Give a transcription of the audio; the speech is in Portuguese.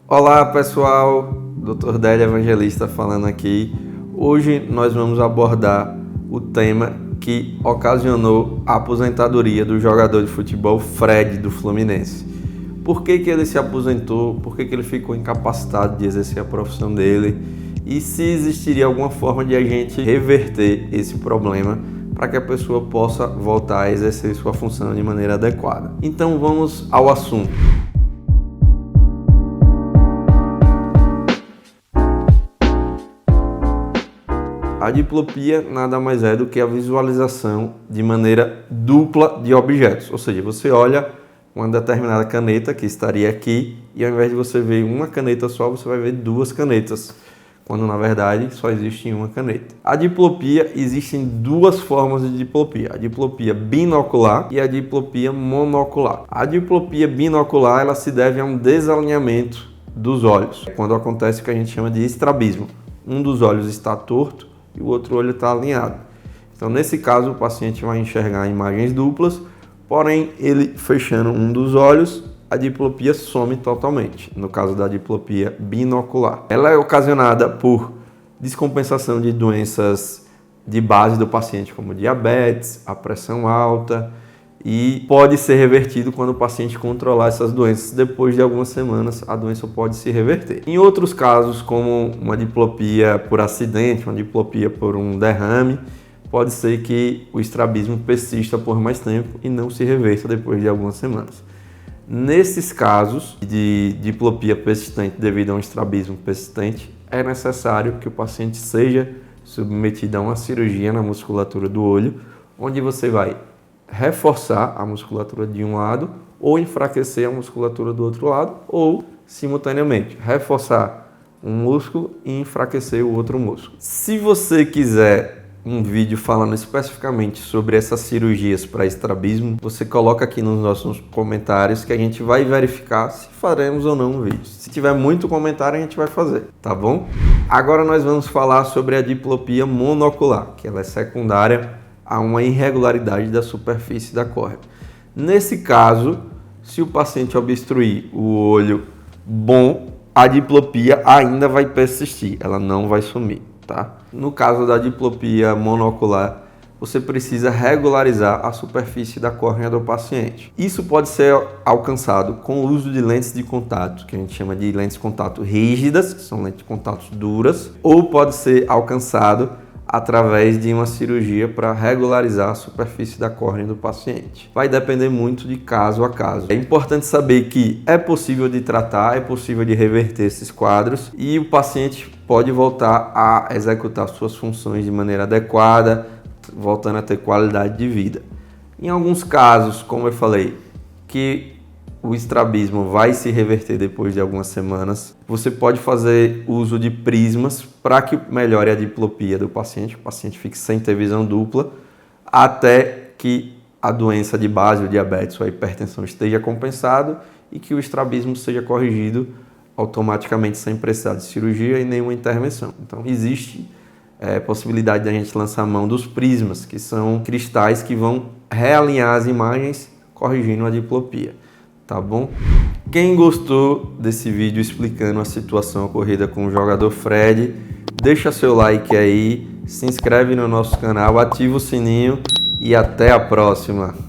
Olá pessoal, Dr. Délio Evangelista falando aqui. Hoje nós vamos abordar o tema que ocasionou a aposentadoria do jogador de futebol Fred do Fluminense. Por que ele se aposentou? Por que ele ficou incapacitado de exercer a profissão dele? E se existiria alguma forma de a gente reverter esse problema para que a pessoa possa voltar a exercer sua função de maneira adequada. Então vamos ao assunto. A diplopia nada mais é do que a visualização de maneira dupla de objetos, ou seja, você olha uma determinada caneta que estaria aqui e ao invés de você ver uma caneta só, você vai ver duas canetas, quando na verdade só existe uma caneta. A diplopia, existem duas formas de diplopia, a diplopia binocular e a diplopia monocular. A diplopia binocular ela se deve a um desalinhamento dos olhos, quando acontece o que a gente chama de estrabismo. Um dos olhos está torto e o outro olho está alinhado. Então, nesse caso, o paciente vai enxergar imagens duplas, porém, ele fechando um dos olhos, a diplopia some totalmente. No caso da diplopia binocular. Ela é ocasionada por descompensação de doenças de base do paciente, como diabetes, a pressão alta, e pode ser revertido quando o paciente controlar essas doenças. Depois de algumas semanas, a doença pode se reverter. Em outros casos, como uma diplopia por acidente, uma diplopia por um derrame, pode ser que o estrabismo persista por mais tempo e não se reverta depois de algumas semanas. Nesses casos de diplopia persistente devido a um estrabismo persistente, é necessário que o paciente seja submetido a uma cirurgia na musculatura do olho, onde você vai reforçar a musculatura de um lado ou enfraquecer a musculatura do outro lado ou, simultaneamente, reforçar um músculo e enfraquecer o outro músculo. Se você quiser um vídeo falando especificamente sobre essas cirurgias para estrabismo, você coloca aqui nos nossos comentários que a gente vai verificar se faremos ou não um vídeo. Se tiver muito comentário, a gente vai fazer, tá bom? Agora nós vamos falar sobre a diplopia monocular, que ela é secundária a uma irregularidade da superfície da córnea. Nesse caso, se o paciente obstruir o olho bom, a diplopia ainda vai persistir, ela não vai sumir, tá? No caso da diplopia monocular, você precisa regularizar a superfície da córnea do paciente. Isso pode ser alcançado com o uso de lentes de contato, que a gente chama de lentes de contato rígidas, que são lentes de contato duras, ou pode ser alcançado através de uma cirurgia para regularizar a superfície da córnea do paciente. Vai depender muito de caso a caso. É importante saber que é possível de tratar, é possível de reverter esses quadros e o paciente pode voltar a executar suas funções de maneira adequada, voltando a ter qualidade de vida. Em alguns casos, como eu falei, que o estrabismo vai se reverter depois de algumas semanas, você pode fazer uso de prismas para que melhore a diplopia do paciente, o paciente fique sem ter visão dupla, até que a doença de base, o diabetes ou a hipertensão esteja compensado e que o estrabismo seja corrigido automaticamente sem precisar de cirurgia e nenhuma intervenção. Então existe possibilidade de a gente lançar a mão dos prismas, que são cristais que vão realinhar as imagens, corrigindo a diplopia. Tá bom? Quem gostou desse vídeo explicando a situação ocorrida com o jogador Fred, deixa seu like aí, se inscreve no nosso canal, ativa o sininho e até a próxima!